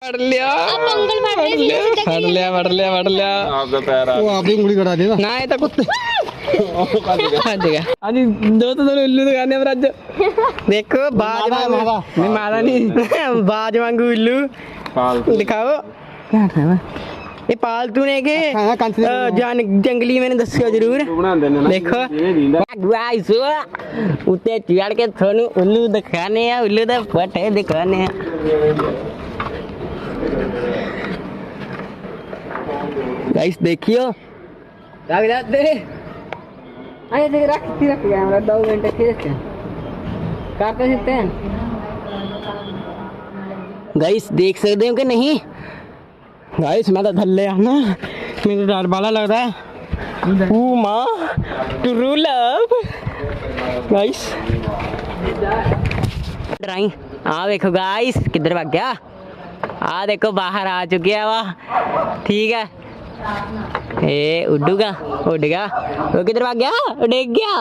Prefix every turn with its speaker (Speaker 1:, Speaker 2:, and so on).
Speaker 1: ਫੜ ਲਿਆ
Speaker 2: आप अंकल पढ़ रहे थे सीधा
Speaker 1: ਫੜ ਲਿਆ ਫੜ ਲਿਆ ਫੜ ਲਿਆ
Speaker 3: ਆਪਦਾ ਪੈਰ ਆ
Speaker 4: ਉਹ ਆਪਦੀ ਉਂਗਲੀ ਕੜਾ ਦੇ ਨਾ
Speaker 1: ਨਾ ਇਹ ਤਾਂ ਕੁੱਤੇ ਭੱਜ ਗਿਆ ਹਾਂਜੀ ਦੋ ਤਾਂ ਤੁਹਾਨੂੰ ਉੱਲੂ ਦਿਖਾਣੇ ਪਰ ਅੱਜ ਦੇਖੋ ਬਾਜ
Speaker 4: ਮਾਦਾ,
Speaker 1: ਵਾਂਗੂ
Speaker 4: ਮਾਦਾ।
Speaker 1: ਨਹੀਂ ਮਾਦਾ ਨਹੀਂ ਬਾਜ ਵਾਂਗੂ ਉੱਲੂ
Speaker 3: ਪਾਲਤੂ
Speaker 1: ਦਿਖਾਓ क्या है ये पालतू ने के
Speaker 4: हाँ, कंच दे दो।
Speaker 1: जान जंगली मैंने दस्यो जरूर
Speaker 3: ਬਣਾਉਂਦੇ ਨੇ ਨਾ
Speaker 1: देखो
Speaker 3: ਇਹ ਦੀਂਦਾ
Speaker 1: गाइस उते चढ़ के थोनु उल्लू दिखाने हैं उल्लू दा फटे दिखाने हैं गाइस देखियो लग जाते अरे देख रख कैमरा 2 घंटे खींच के काटे सकते हैं गाइस देख सकते हो कि नहीं गाइस मैं तो थल्ले आना मेरे डर वाला लग रहा है ओ माँ ट्रू लव गाइस ड्राइंग हाँ देखो गाइस किधर भाग गया आ देखो बाहर आ चुके हैं वाह ठीक है ए उड़ूगा उड़ गया वो किधर भाग गया उड़ गया